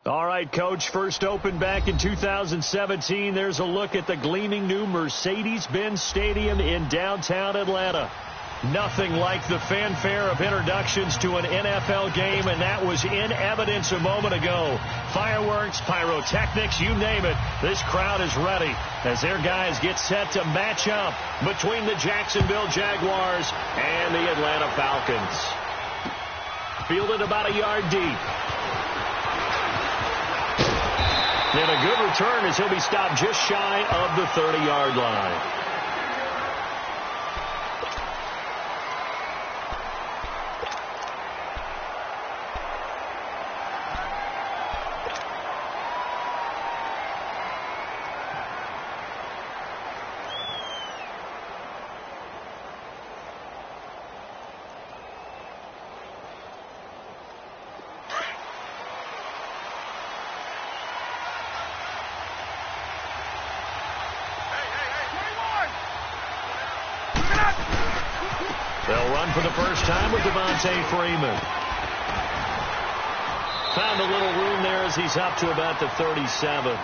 All right, Coach, first opened back in 2017. There's a look at the gleaming new Mercedes-Benz Stadium in downtown Atlanta. Nothing like the fanfare of introductions to an NFL game, and that was in evidence a moment ago. Fireworks, pyrotechnics, you name it. This crowd is ready as their guys get set to match up between the Jacksonville Jaguars and the Atlanta Falcons. Fielded about a yard deep. And a good return as he'll be stopped just shy of the 30-yard line. They'll run for the first time with Devontae Freeman. Found a little room there as he's up to about the 37.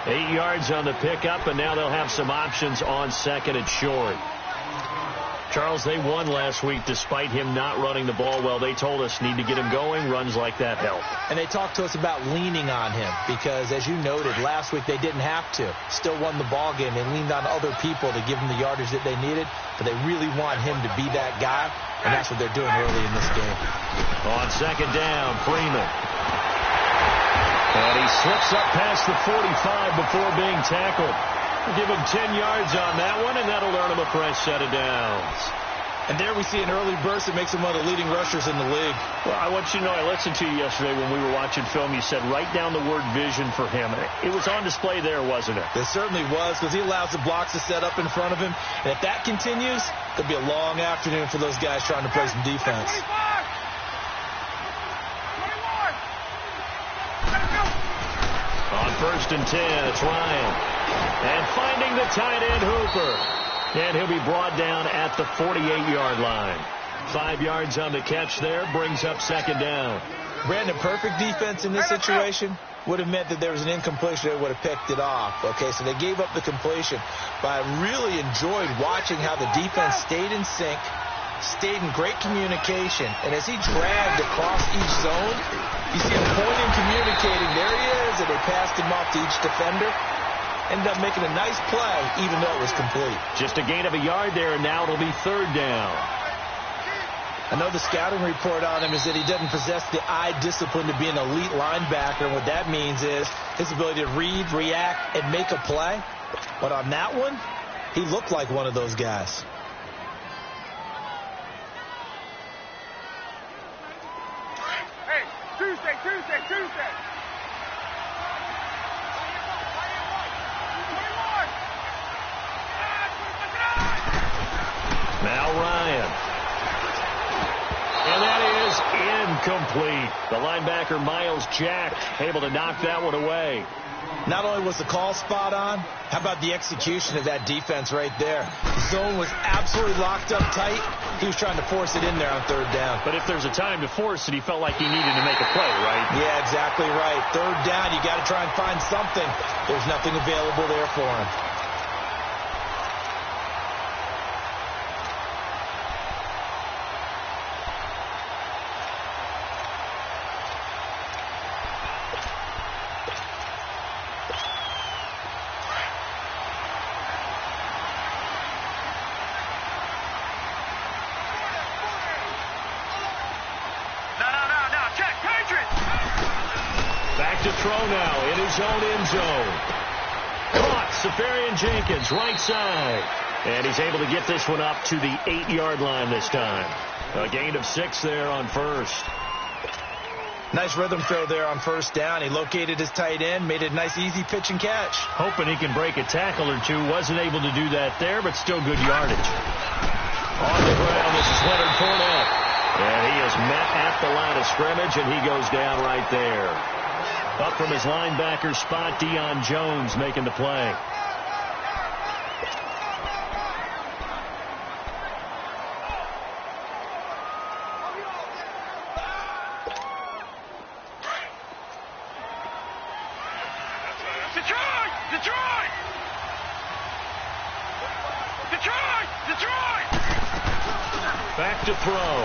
8 yards on the pickup, and now they'll have some options on second and short. Charles, they won last week despite him not running the ball well. They told us need to get him going. Runs like that help. And they talked to us about leaning on him because, as you noted, last week they didn't have to. Still won the ball game. They leaned on other people to give them the yardage that they needed, but they really want him to be that guy, and that's what they're doing early in this game. On second down, Freeman. And he slips up past the 45 before being tackled. We'll give him 10 yards on that one, and that'll earn him a fresh set of downs. And there we see an early burst that makes him one of the leading rushers in the league. Well, I want you to know, I listened to you yesterday when we were watching film. You said write down the word vision for him. It was on display there, wasn't it? It certainly was, because he allows the blocks to set up in front of him. And if that continues, it'll be a long afternoon for those guys trying to play some defense. On first and 10, it's Ryan. And finding the tight end, Hooper. And he'll be brought down at the 48-yard line. 5 yards on the catch there, brings up second down. Brandon, perfect defense in this situation would have meant that there was an incompletion that would have picked it off. Okay, so they gave up the completion. But I really enjoyed watching how the defense stayed in sync, stayed in great communication. And as he dragged across each zone, you see him pointing, communicating. There he is, and they passed him off to each defender. Ended up making a nice play, even though it was complete. Just a gain of a yard there, and now it'll be third down. I know the scouting report on him is that he doesn't possess the eye discipline to be an elite linebacker. And what that means is his ability to read, react, and make a play. But on that one, he looked like one of those guys. Hey, Tuesday. Now Ryan. And that is incomplete. The linebacker, Miles Jack, able to knock that one away. Not only was the call spot on, how about the execution of that defense right there? The zone was absolutely locked up tight. He was trying to force it in there on third down. But if there's a time to force it, he felt like he needed to make a play, right? Yeah, exactly right. Third down, you got to try and find something. There's nothing available there for him. Back to throw now in his own end zone. Caught, Safarian Jenkins, right side. And he's able to get this one up to the 8-yard line this time. A gain of 6 there on first. Nice rhythm throw there on first down. He located his tight end, made it a nice easy pitch and catch. Hoping he can break a tackle or two. Wasn't able to do that there, but still good yardage. On the ground, this is Leonard Fournette. And he is met at the line of scrimmage, and he goes down right there. Up from his linebacker spot, Deion Jones making the play. Detroit! Detroit! Detroit! Back to throw.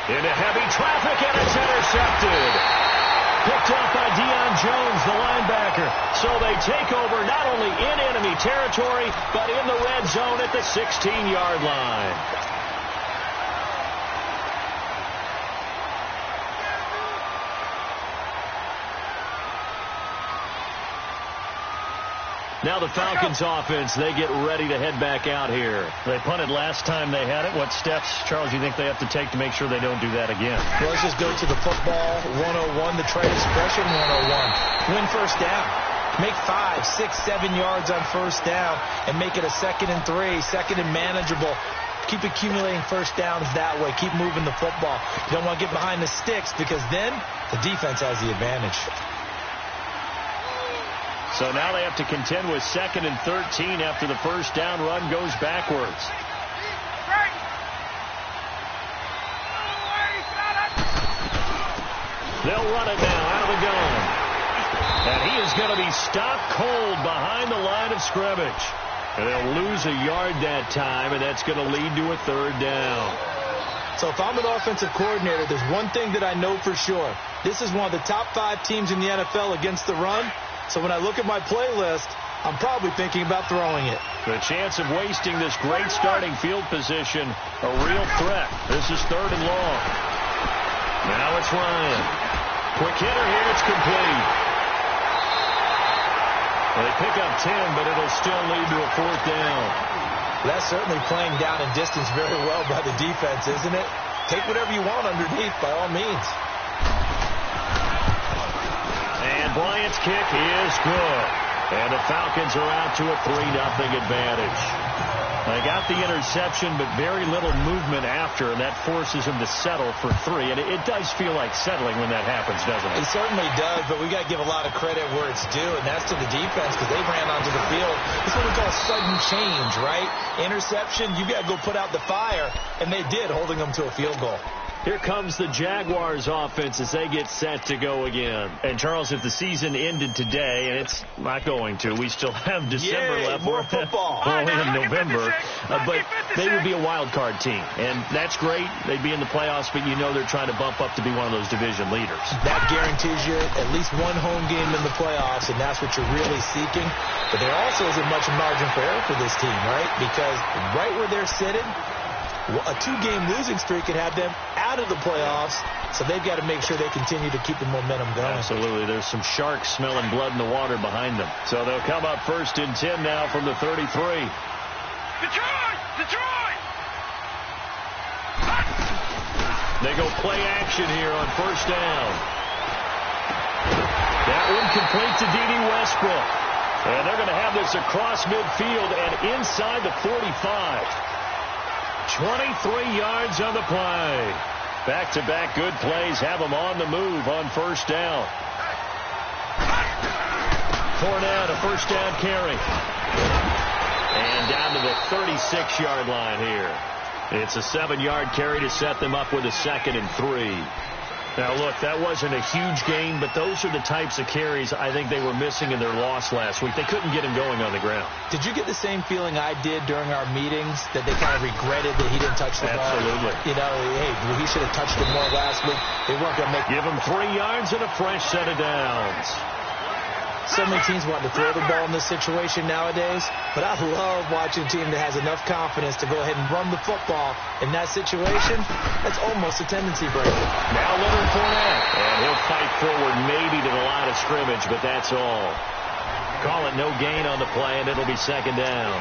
Into heavy traffic, and it's intercepted. Picked up by Deion Jones, the linebacker. So they take over not only in enemy territory, but in the red zone at the 16-yard line. Now the Falcons offense, they get ready to head back out here. They punted last time they had it. What steps, Charles, you think they have to take to make sure they don't do that again? Well, let's just go to the football 101, the trade expression 101. Win first down. Make 5, 6, 7 yards on first down and make it a 2nd and 3, 2nd and manageable. Keep accumulating first downs that way. Keep moving the football. You don't want to get behind the sticks because then the defense has the advantage. So now they have to contend with 2nd and 13 after the first down run goes backwards. They'll run it now out of the gun. And he is going to be stopped cold behind the line of scrimmage. And they'll lose a yard that time, and that's going to lead to a 3rd down. So if I'm an offensive coordinator, there's one thing that I know for sure. This is one of the top 5 teams in the NFL against the run. So when I look at my playlist, I'm probably thinking about throwing it. The chance of wasting this great starting field position, a real threat. This is 3rd and long. Now it's Ryan. Quick hitter here, it's complete. Well, they pick up 10, but it'll still lead to a 4th down. That's certainly playing down in distance very well by the defense, isn't it? Take whatever you want underneath, by all means. And Bryant's kick is good. And the Falcons are out to a 3-0 advantage. They got the interception, but very little movement after, and that forces them to settle for 3. And it does feel like settling when that happens, doesn't it? It certainly does, but we got to give a lot of credit where it's due, and that's to the defense because they ran onto the field. It's what we call sudden change, right? Interception, you got to go put out the fire, and they did, holding them to a field goal. Here comes the Jaguars offense as they get set to go again. And, Charles, if the season ended today, and it's not going to, we still have December left. More football. Well, in November. But they would be a wild card team. And that's great. They'd be in the playoffs, but you know they're trying to bump up to be one of those division leaders. That guarantees you at least one home game in the playoffs, and that's what you're really seeking. But there also isn't much margin for error for this team, right? Because right where they're sitting, a 2-game losing streak could have them out of the playoffs, so they've got to make sure they continue to keep the momentum going. Absolutely. There's some sharks smelling blood in the water behind them. So they'll come up 1st and 10 now from the 33. Detroit! Detroit! They go play action here on 1st down. That one complete to D.D. Westbrook. And they're going to have this across midfield and inside the 45. 23 yards on the play. Back-to-back good plays have them on the move on 1st down. Fournette, a 1st down carry. And down to the 36-yard line here. It's a 7-yard carry to set them up with a 2nd and 3. Now, look, that wasn't a huge gain, but those are the types of carries I think they were missing in their loss last week. They couldn't get him going on the ground. Did you get the same feeling I did during our meetings, that they kind of regretted that he didn't touch the ball? Absolutely. You know, hey, he should have touched it more last week. They weren't going to make... Give him 3 yards and a fresh set of downs. So many teams want to throw the ball in this situation nowadays, but I love watching a team that has enough confidence to go ahead and run the football. In that situation, that's almost a tendency breaker. Now Leonard Fournette, and he'll fight forward maybe to the line of scrimmage, but that's all. Call it no gain on the play, and it'll be 2nd down.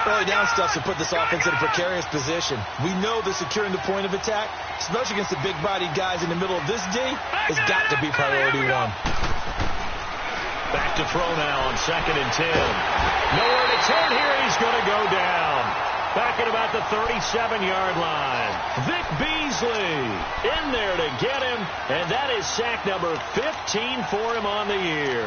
Early down stuff to put this offense in a precarious position. We know that securing the point of attack, especially against the big-bodied guys in the middle of this D, has got to be priority 1. Back to throw now on 2nd and 10. Nowhere to turn here. He's going to go down. Back at about the 37-yard line. Vic Beasley in there to get him. And that is sack number 15 for him on the year.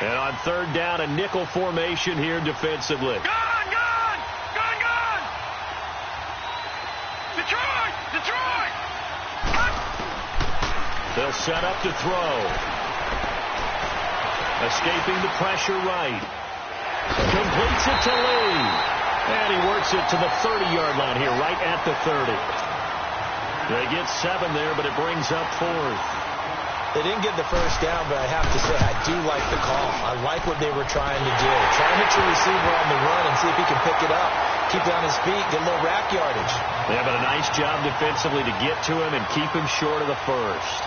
And on 3rd down, a nickel formation here defensively. set up to throw. Escaping the pressure right. Completes it to Lee. And he works it to the 30-yard line here, right at the 30. They get 7 there, but it brings up 4th. They didn't get the first down, but I have to say I do like the call. I like what they were trying to do. Try and hit your receiver on the run and see if he can pick it up. Keep it on his feet, get a little rack yardage. They have a nice job defensively to get to him and keep him short of the first.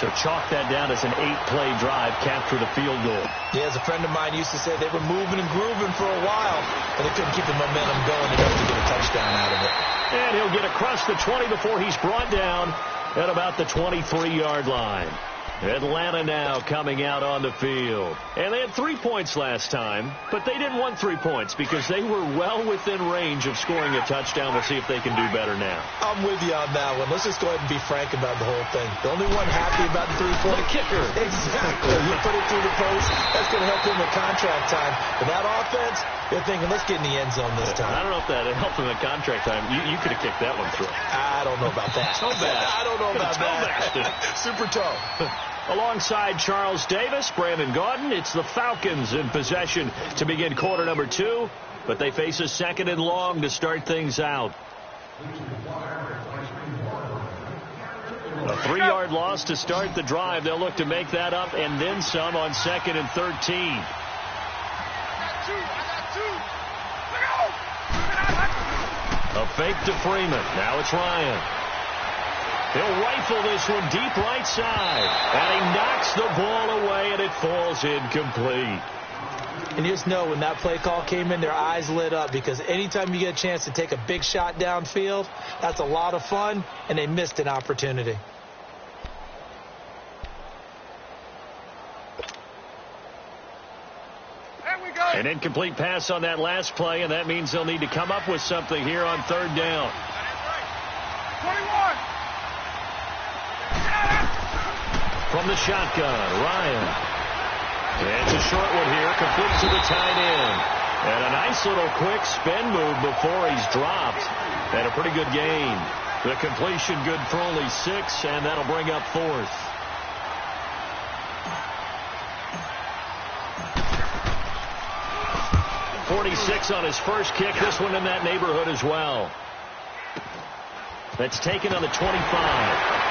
So chalk that down as an 8-play drive, capture the field goal. Yeah, as a friend of mine used to say, they were moving and grooving for a while, but they couldn't keep the momentum going enough to get a touchdown out of it. And he'll get across the 20 before he's brought down at about the 23-yard line. Atlanta now coming out on the field. And they had 3 points last time, but they didn't want 3 points because they were well within range of scoring a touchdown. We'll see if they can do better now. I'm with you on that one. Let's just go ahead and be frank about the whole thing. The only one happy about the 3-point. The kicker. Exactly. You put it through the post. That's going to help him with contract time. But that offense, they're thinking, let's get in the end zone this time. I don't know if that helped him at contract time. You could have kicked that one through. I don't know about that. So bad. I don't know about that. Super toe. Alongside Charles Davis, Brandon Gaudin, it's the Falcons in possession to begin quarter number 2, but they face a 2nd and long to start things out. A 3-yard loss to start the drive. They'll look to make that up and then some on 2nd and 13. A fake to Freeman. Now it's Ryan. He'll rifle this one deep right side. And he knocks the ball away, and it falls incomplete. And you just know when that play call came in, their eyes lit up because anytime you get a chance to take a big shot downfield, that's a lot of fun, and they missed an opportunity. An incomplete pass on that last play, and that means they'll need to come up with something here on 3rd down. 21. From the shotgun, Ryan. And it's a short one here, complete to the tight end. And a nice little quick spin move before he's dropped. And a pretty good gain. The completion good for only 6, and that'll bring up 4th. .46 on his first kick. This one in that neighborhood as well. That's taken on the 25.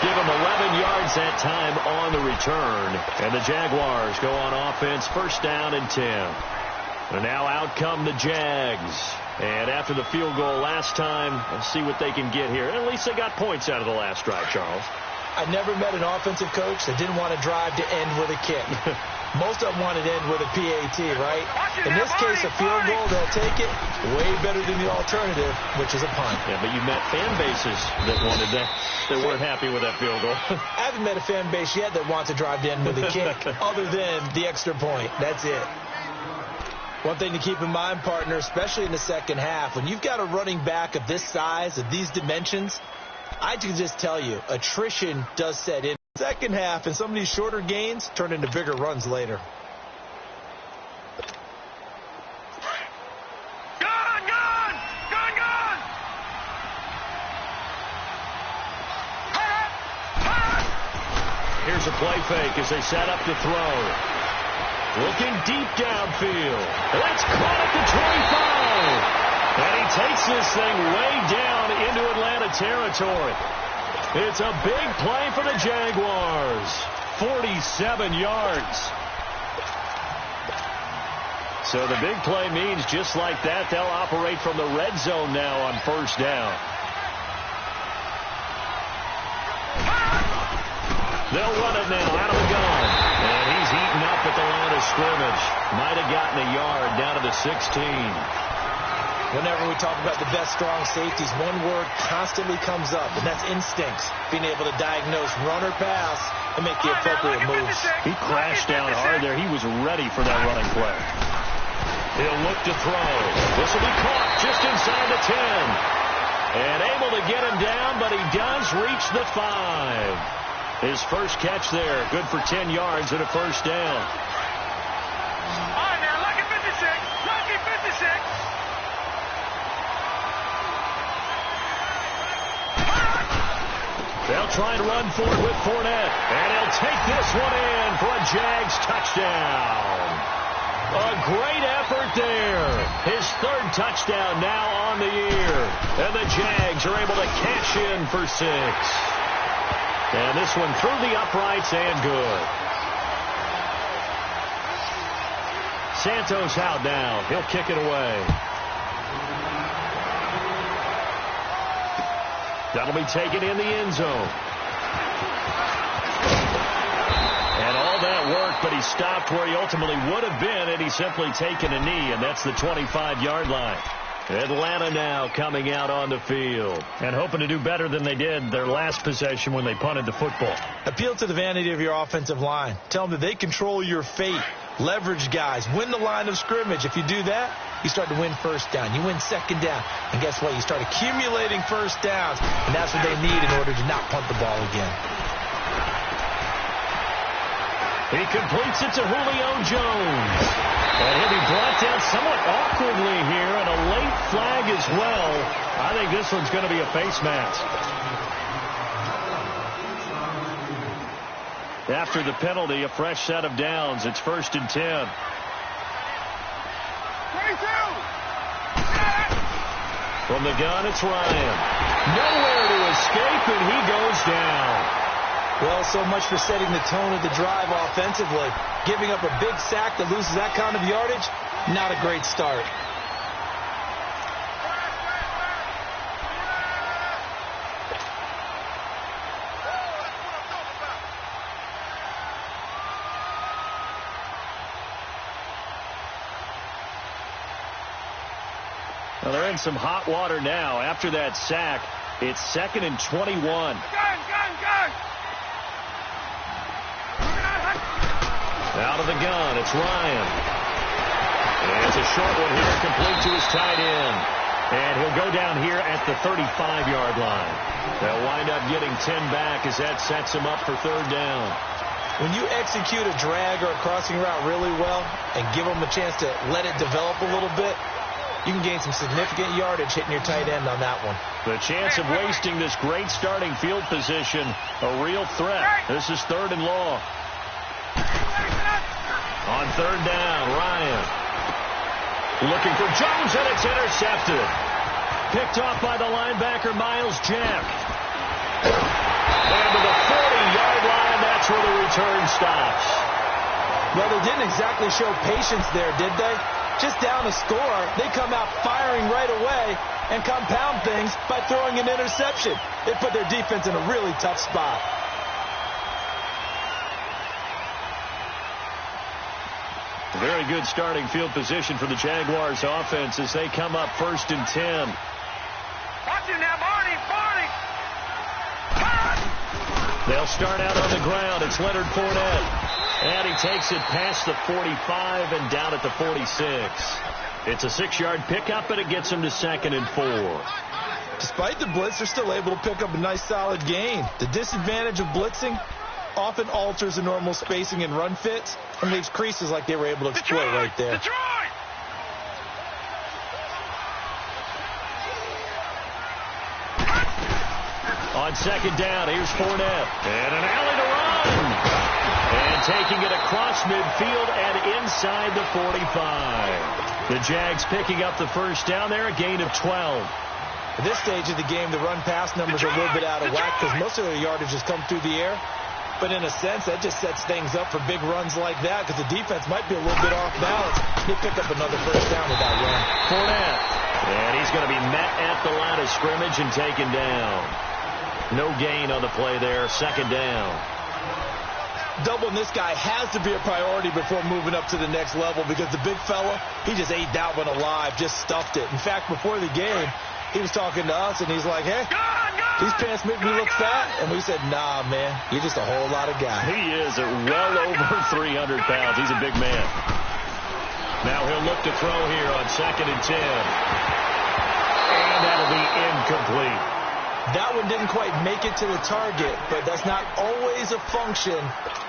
Give him 11 yards that time on the return. And the Jaguars go on offense, 1st down and 10. And now out come the Jags. And after the field goal last time, let's see what they can get here. At least they got points out of the last drive, Charles. I never met an offensive coach that didn't want to drive to end with a kick. Most of them wanted to end with a PAT, right? In this case, a field goal, they'll take it. Way better than the alternative, which is a punt. Yeah, but you met fan bases that wanted that, that weren't happy with that field goal. I haven't met a fan base yet that wants to drive to end with a kick, other than the extra point. That's it. One thing to keep in mind, partner, especially in the second half, when you've got a running back of this size, of these dimensions, I can just tell you, attrition does set in. Second half, and some of these shorter gains turn into bigger runs later. Here's a play fake as they set up to throw. Looking deep downfield. That's caught at the 25. And he takes this thing way down into Atlanta territory. It's a big play for the Jaguars. 47 yards. So the big play means just like that, they'll operate from the red zone now on 1st down. They'll run it now out of the gun. And he's eaten up at the line of scrimmage. Might have gotten a yard down to the 16. Whenever we talk about the best strong safeties, one word constantly comes up, and that's instincts. Being able to diagnose run or pass and make the appropriate moves. He crashed down hard there. He was ready for that running play. He'll look to throw. This will be caught just inside the 10. And able to get him down, but he does reach the 5. His first catch there, good for 10 yards and a 1st down. All right, now, lucky 56. Lucky 56. They'll try and run for it with Fournette. And he'll take this one in for a Jags touchdown. A great effort there. His third touchdown now on the year. And the Jags are able to cash in for 6. And this one through the uprights and good. Santos out now. He'll kick it away. That'll be taken in the end zone. And all that work, but he stopped where he ultimately would have been had he simply taken a knee, and that's the 25-yard line. Atlanta now coming out on the field and hoping to do better than they did their last possession when they punted the football. Appeal to the vanity of your offensive line. Tell them that they control your fate. Leverage guys. Win the line of scrimmage. If you do that, you start to win first down. You win second down. And guess what? You start accumulating first downs. And that's what they need in order to not punt the ball again. He completes it to Julio Jones. And he'll be brought down somewhat awkwardly here, and a late flag as well. I think this one's going to be a face mask. After the penalty, a fresh set of downs. It's 1st and 10. From the gun, it's Ryan. Nowhere to escape, and he goes down. Well, so much for setting the tone of the drive offensively. Giving up a big sack that loses that kind of yardage, not a great start. Well, they're in some hot water now. After that sack, it's 2nd and 21. Gun! Out of the gun, it's Ryan. And it's a short one here, complete to his tight end. And he'll go down here at the 35-yard line. They'll wind up getting 10 back as that sets him up for 3rd down. When you execute a drag or a crossing route really well and give them a chance to let it develop a little bit, you can gain some significant yardage hitting your tight end on that one. The chance of wasting this great starting field position, a real threat. This is 3rd and long. On 3rd down, Ryan. Looking for Jones, and it's intercepted. Picked off by the linebacker, Miles Jack. And to the 40-yard line, that's where the return stops. Well, they didn't exactly show patience there, did they? Just down a score, they come out firing right away and compound things by throwing an interception. They put their defense in a really tough spot. Very good starting field position for the Jaguars offense as they come up 1st and 10. Watch it now, Barney! They'll start out on the ground. It's Leonard Fournette. And he takes it past the 45 and down at the 46. It's a 6-yard pickup, and it gets him to 2nd and 4. Despite the blitz, they're still able to pick up a nice solid gain. The disadvantage of blitzing often alters the normal spacing and run fits and leaves creases like they were able to exploit right there. Detroit! On 2nd down, here's Fournette. And an alley to run. And taking it across midfield and inside the 45. The Jags picking up the 1st down there, a gain of 12. At this stage of the game, the run-pass numbers are a little bit out of whack because most of their yardage has come through the air. But in a sense, that just sets things up for big runs like that because the defense might be a little bit off balance. They pick up another 1st down with that run. Fournette. And he's going to be met at the line of scrimmage and taken down. No gain on the play there. 2nd down. Doubling this guy has to be a priority before moving up to the next level because the big fella, he just ate that one alive, just stuffed it. In fact, before the game, he was talking to us, and he's like, hey, these pants make me look fat. And we said, nah, man, you're just a whole lot of guy. He is well over 300 pounds. He's a big man. Now he'll look to throw here on 2nd and 10. And that'll be incomplete. That one didn't quite make it to the target, but that's not always a function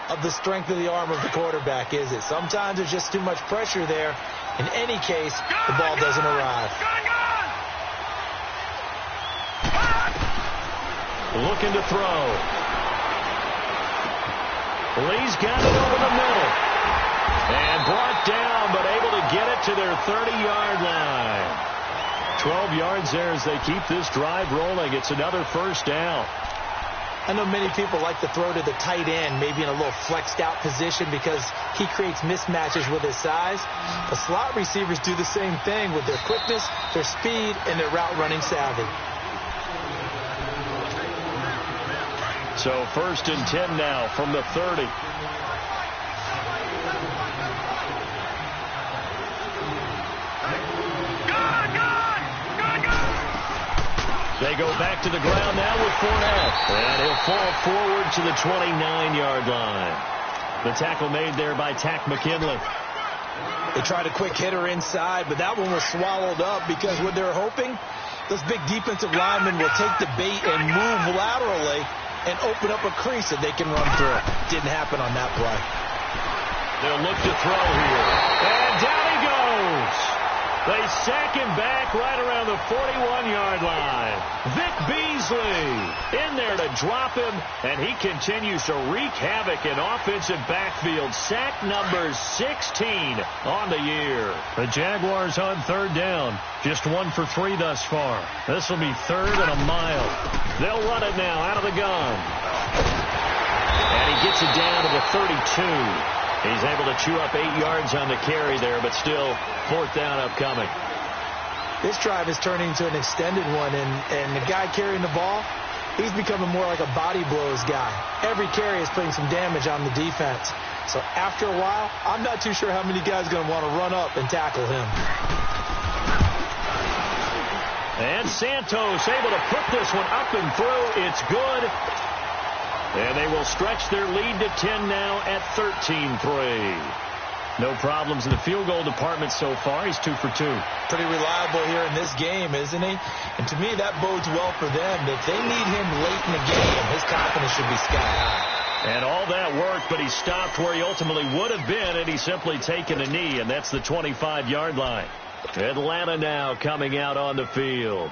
of the strength of the arm of the quarterback, is it? Sometimes there's just too much pressure there. In any case, the ball doesn't arrive. looking to throw. Lee's got it over the middle. And brought down, but able to get it to their 30-yard line. 12 yards there as they keep this drive rolling. It's another first down. I know many people like to throw to the tight end, maybe in a little flexed out position because he creates mismatches with his size. The slot receivers do the same thing with their quickness, their speed, and their route running savvy. So 1st and 10 now from the 30. They go back to the ground now with Fournette. And he'll fall forward to the 29-yard line. The tackle made there by Tack McKinley. They tried a quick hitter inside, but that one was swallowed up because what they're hoping, those big defensive linemen will take the bait and move laterally and open up a crease that they can run through. Didn't happen on that play. They'll look to throw here. And down he goes. They sack him back right around the 41-yard line. Vic Beasley in there to drop him, and he continues to wreak havoc in offensive backfield. Sack number 16 on the year. The Jaguars on 3rd down. Just 1 for 3 thus far. This will be 3rd and a mile. They'll run it now out of the gun. And he gets it down to the 32. He's able to chew up 8 yards on the carry there, but still 4th down upcoming. This drive is turning into an extended one, and the guy carrying the ball, he's becoming more like a body blows guy. Every carry is putting some damage on the defense. So after a while, I'm not too sure how many guys are going to want to run up and tackle him. And Santos able to put this one up and through. It's good. And they will stretch their lead to 10 now at 13-3. No problems in the field goal department so far. He's 2 for 2. Pretty reliable here in this game, isn't he? And to me, that bodes well for them. If they need him late in the game, his confidence should be sky high. And all that worked, but he stopped where he ultimately would have been, and he's simply taken a knee, and that's the 25-yard line. Atlanta now coming out on the field.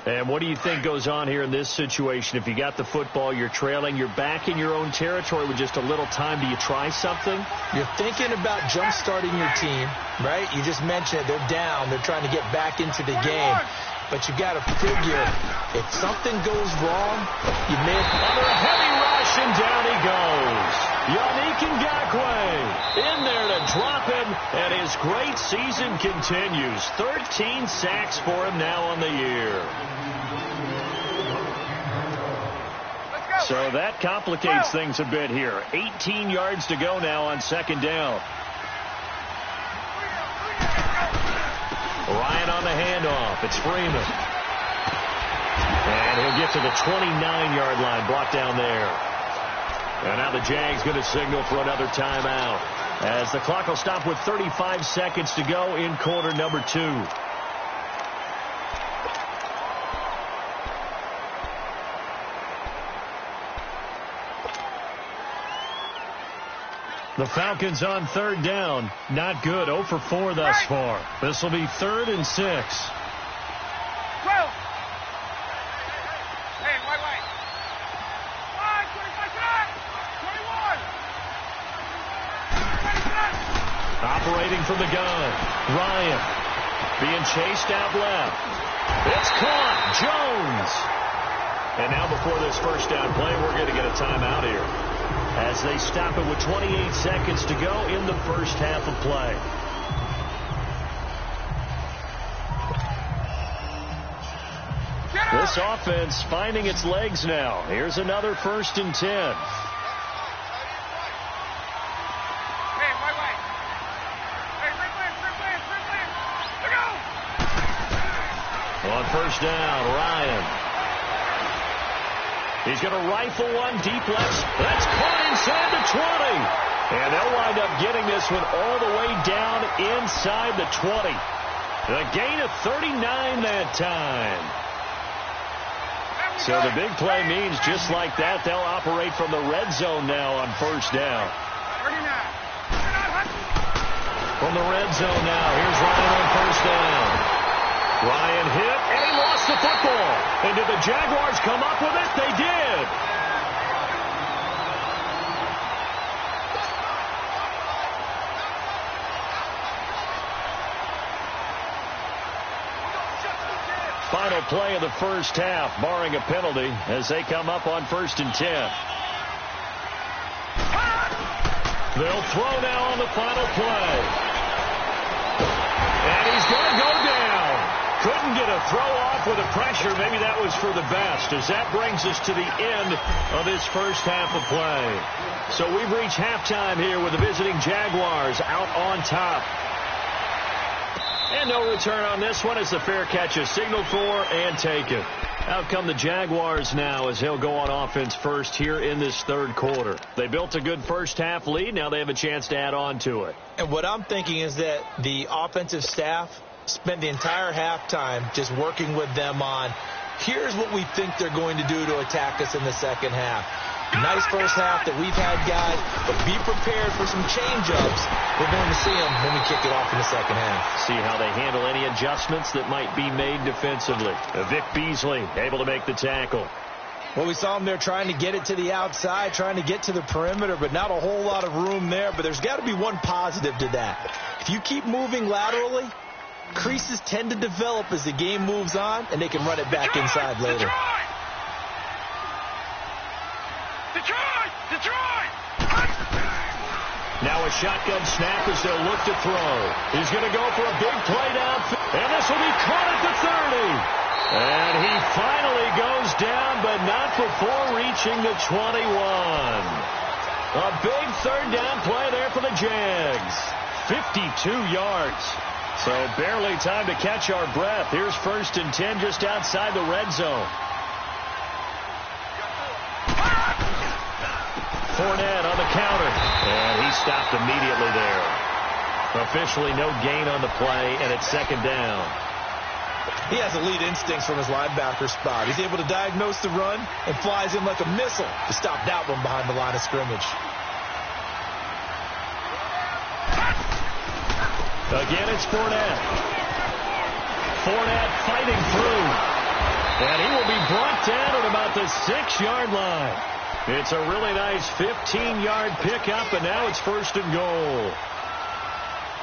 And what do you think goes on here in this situation? If you got the football, you're trailing, you're back in your own territory with just a little time. Do you try something? You're thinking about jump-starting your team, right? You just mentioned it. They're down. They're trying to get back into the game. But you got to figure, if something goes wrong, you may have... Under a heavy rush, and down he goes. Yannick Ngakoue in there to drop him, and his great season continues. 13 sacks for him now on the year. So that complicates things a bit here. 18 yards to go now on 2nd down. Ryan on the handoff. It's Freeman. And he'll get to the 29-yard line, brought down there. And now the Jags going to signal for another timeout, as the clock will stop with 35 seconds to go in quarter number 2. The Falcons on 3rd down. Not good. 0 for 4 thus far. This will be 3rd and 6. 12. Hey, white. 21. Operating from the gun. Ryan being chased out left. It's caught. Jones. And now before this first down play, we're going to get a timeout here, as they stop it with 28 seconds to go in the first half of play. This offense finding its legs now. Here's another 1st and 10. Hey, white. Hey, red land. Look out! On 1st down, Ryan. He's going to rifle one deep left. That's caught inside the 20. And they'll wind up getting this one all the way down inside the 20. The gain of 39 that time. So the big play means just like that, they'll operate from the red zone now on 1st down. 39. From the red zone now, here's Ryan on 1st down. Ryan hit, and he lost the football. And did the Jaguars come up with it? They did. Final play of the first half, barring a penalty, as they come up on 1st and 10. They'll throw now on the final play. And he's going to go down. Couldn't get a throw off with the pressure. Maybe that was for the best, as that brings us to the end of this first half of play. So we've reached halftime here with the visiting Jaguars out on top. And no return on this one as the fair catch is signaled for and taken. Out come the Jaguars now as he'll go on offense first here in this third quarter. They built a good first half lead. Now they have a chance to add on to it. And what I'm thinking is that the offensive staff spent the entire halftime just working with them on, here's what we think they're going to do to attack us in the second half. Nice first half that we've had, guys, but be prepared for some change-ups. We're going to see them when we kick it off in the second half. See how they handle any adjustments that might be made defensively. Vic Beasley able to make the tackle. Well, we saw them there trying to get it to the outside, trying to get to the perimeter, but not a whole lot of room there. But there's got to be one positive to that. If you keep moving laterally, creases tend to develop as the game moves on, and they can run it back inside later. Now a shotgun snap as they'll look to throw. He's going to go for a big play downfield. And this will be caught at the 30. And he finally goes down, but not before reaching the 21. A big third down play there for the Jags. 52 yards. So barely time to catch our breath. Here's 1st and 10 just outside the red zone. Fournette on the counter, and he stopped immediately there. Officially no gain on the play, and it's 2nd down. He has elite instincts from his linebacker spot. He's able to diagnose the run and flies in like a missile to stop that one behind the line of scrimmage. Again, it's Fournette. Fournette fighting through, and he will be brought down at about the 6-yard line. It's a really nice 15-yard pickup, and now it's 1st and goal.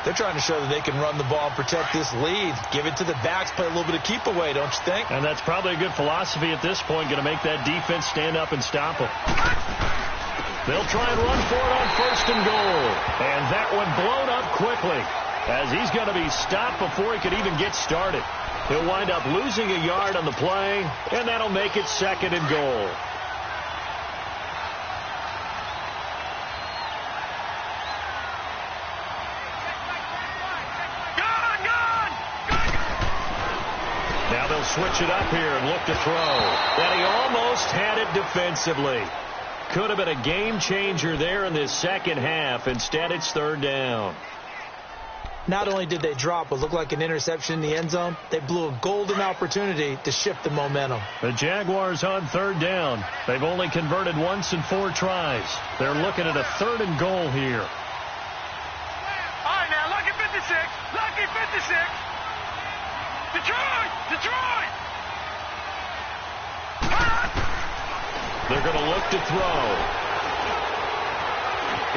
They're trying to show that they can run the ball and protect this lead. Give it to the backs, play a little bit of keep away, don't you think? And that's probably a good philosophy at this point, going to make that defense stand up and stop them. They'll try and run for it on 1st and goal. And that one blown up quickly, as he's going to be stopped before he could even get started. He'll wind up losing a yard on the play, and that'll make it 2nd and goal. Switch it up here and look to throw. And he almost had it defensively. Could have been a game changer there in this second half. Instead, it's 3rd down. Not only did they drop what looked like an interception in the end zone, they blew a golden opportunity to shift the momentum. The Jaguars on 3rd down. They've only converted once in 4 tries. They're looking at a 3rd and goal here. All right, now, lucky 56. Lucky 56. Detroit! Detroit! They're going to look to throw.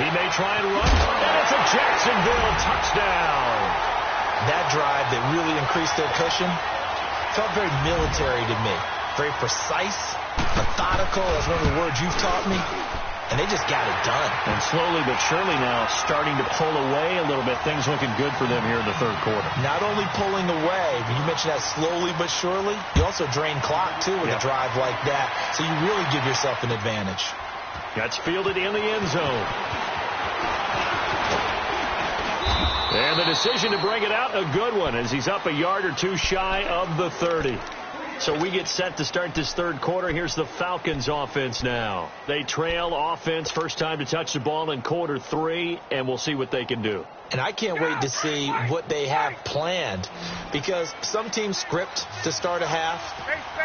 He may try and run, and it's a Jacksonville touchdown. That drive that really increased their cushion felt very military to me. Very precise, methodical. That's one of the words you've taught me. And they just got it done. And slowly but surely now starting to pull away a little bit. Things looking good for them here in the 3rd quarter. Not only pulling away, but you mentioned that slowly but surely. You also drain clock, too, with a drive like that. So you really give yourself an advantage. Gets fielded in the end zone. And the decision to bring it out, a good one, as he's up a yard or two shy of the 30. So we get set to start this third quarter. Here's the Falcons offense now. They trail offense, first time to touch the ball in quarter 3, and we'll see what they can do. And I can't wait to see what they have planned, because some teams script to start a half.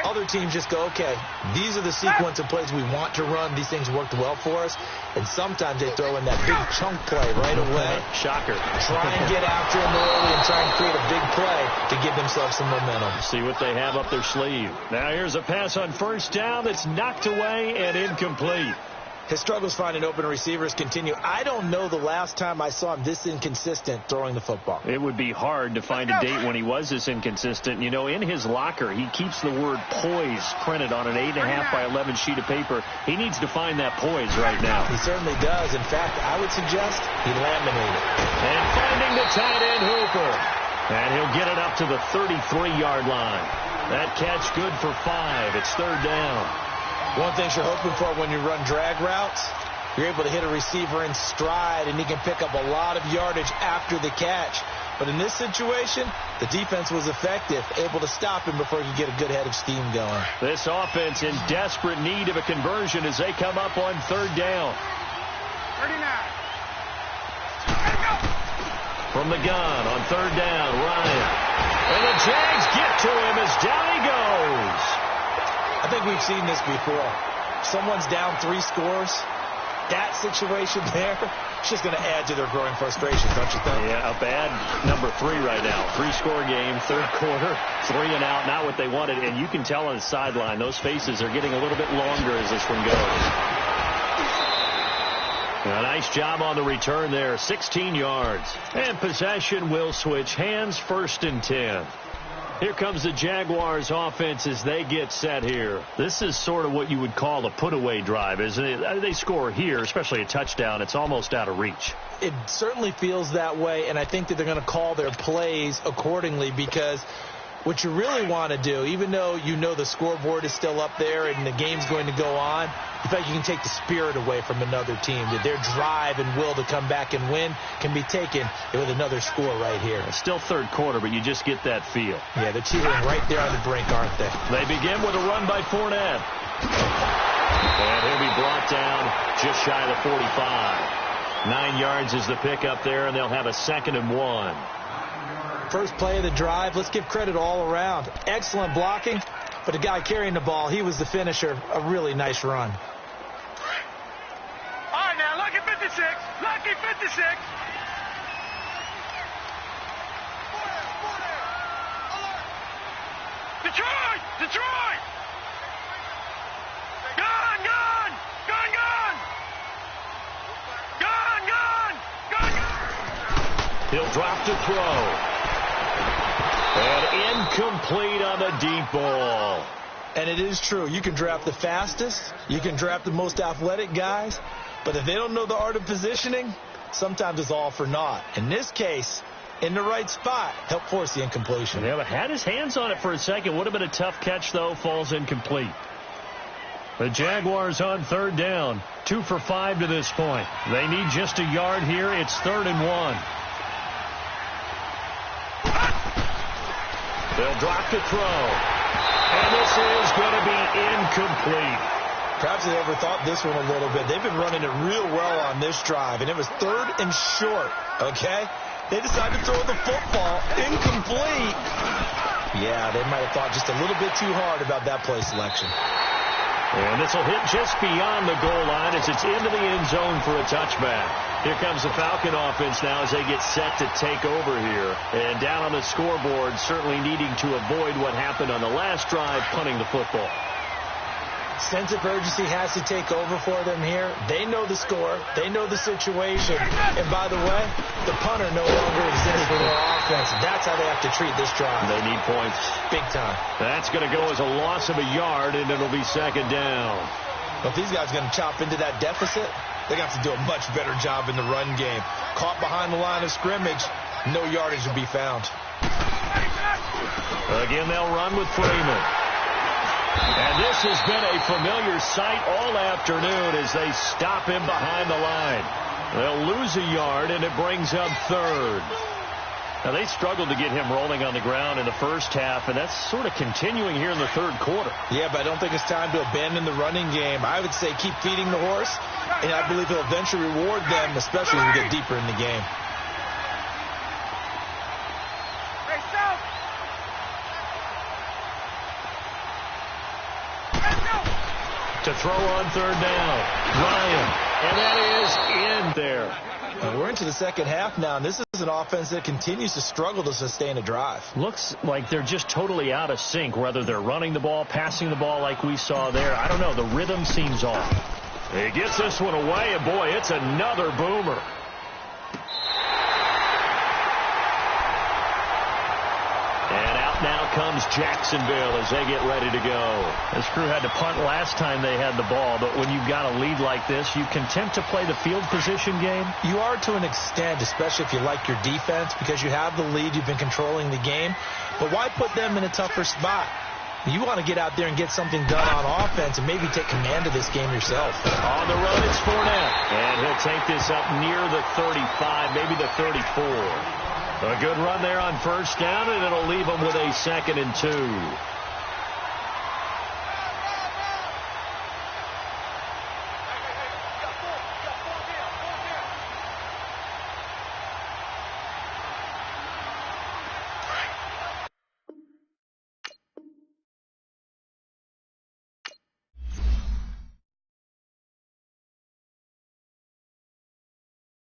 Other teams just go, okay, these are the sequence of plays we want to run. These things worked well for us. And sometimes they throw in that big chunk play right away. Shocker. Try and get after them early and try and create a big play to give themselves some momentum. See what they have up their sleeve. Now here's a pass on first down that's knocked away and incomplete. His struggles finding open receivers continue. I don't know the last time I saw him this inconsistent throwing the football. It would be hard to find a date when he was this inconsistent. You know, in his locker, he keeps the word poise printed on an 8.5 by 11 sheet of paper. He needs to find that poise right now. He certainly does. In fact, I would suggest he laminated. And finding the tight end Hooper. And he'll get it up to the 33-yard line. That catch good for 5. It's third down. One thing you're hoping for when you run drag routes, you're able to hit a receiver in stride, and he can pick up a lot of yardage after the catch. But in this situation, the defense was effective, able to stop him before he could get a good head of steam going. This offense in desperate need of a conversion as they come up on third down. 39. From the gun on third down, Ryan. And the Jags get to him as down he goes. I think we've seen this before. Someone's down 3 scores. That situation there, it's just going to add to their growing frustrations, don't you think? Yeah, a bad number 3 right now. 3-score game, third quarter, 3 and out, not what they wanted. And you can tell on the sideline, those faces are getting a little bit longer as this one goes. A nice job on the return there, 16 yards. And possession will switch hands, first and 10. Here comes the Jaguars offense as they get set here. This is sort of what you would call a put-away drive, isn't it? They score here, especially a touchdown. It's almost out of reach. It certainly feels that way, and I think that they're going to call their plays accordingly, because what you really want to do, even though you know the scoreboard is still up there and the game's going to go on, you feel like you can take the spirit away from another team, that their drive and will to come back and win can be taken with another score right here. It's still third quarter, but you just get that feel. Yeah, they're teetering right there on the brink, aren't they? They begin with a run by Fournette. And he'll be brought down just shy of the 45. 9 yards is the pickup there, and they'll have a 2nd and 1. First play of the drive, let's give credit all around. Excellent blocking, but the guy carrying the ball, he was the finisher. A really nice run. All right, now, lucky 56. Lucky 56. Detroit! Detroit! Gone, gone! Gone, gone! Gone, gone! Gone, gone! He'll drop to throw. And incomplete on the deep ball. And it is true. You can draft the fastest. You can draft the most athletic guys. But if they don't know the art of positioning, sometimes it's all for naught. In this case, in the right spot, helped force the incompletion. Yeah, but had his hands on it for a second. Would have been a tough catch, though. Falls incomplete. The Jaguars on third down. 2 for 5 to this point. They need just a yard here. It's 3rd and 1. They'll drop to throw. And this is going to be incomplete. Perhaps they overthought this one a little bit. They've been running it real well on this drive, and it was 3rd and short, okay? They decided to throw the football incomplete. Yeah, they might have thought just a little bit too hard about that play selection. And this will hit just beyond the goal line as it's into the end zone for a touchback. Here comes the Falcon offense now as they get set to take over here. And down on the scoreboard, certainly needing to avoid what happened on the last drive, punting the football. Sense of urgency has to take over for them here. They know the score. They know the situation. And by the way, the punter no longer exists for their offense. That's how they have to treat this drive. They need points. Big time. That's going to go as a loss of a yard, and it'll be 2nd down. But if these guys are going to chop into that deficit, they got to do a much better job in the run game. Caught behind the line of scrimmage, no yardage to be found. Again, they'll run with Freeman. And this has been a familiar sight all afternoon as they stop him behind the line. They'll lose a yard, and it brings up 3rd. Now, they struggled to get him rolling on the ground in the first half, and that's sort of continuing here in the third quarter. Yeah, but I don't think it's time to abandon the running game. I would say keep feeding the horse, and I believe he'll eventually reward them, especially as we get deeper in the game. To throw on third down, Ryan, and that is in there. We're into the second half now, and this is an offense that continues to struggle to sustain a drive. Looks like they're just totally out of sync, whether they're running the ball, passing the ball like we saw there. I don't know. The rhythm seems off. He gets this one away, and boy, it's another boomer. And out now comes Jacksonville as they get ready to go. This crew had to punt last time they had the ball, but when you've got a lead like this, you content to play the field position game? You are to an extent, especially if you like your defense, because you have the lead, you've been controlling the game. But why put them in a tougher spot? You want to get out there and get something done on offense and maybe take command of this game yourself. On the run, it's Fournette. And he'll take this up near the 35, maybe the 34. A good run there on first down, and it'll leave them with a 2nd and 2.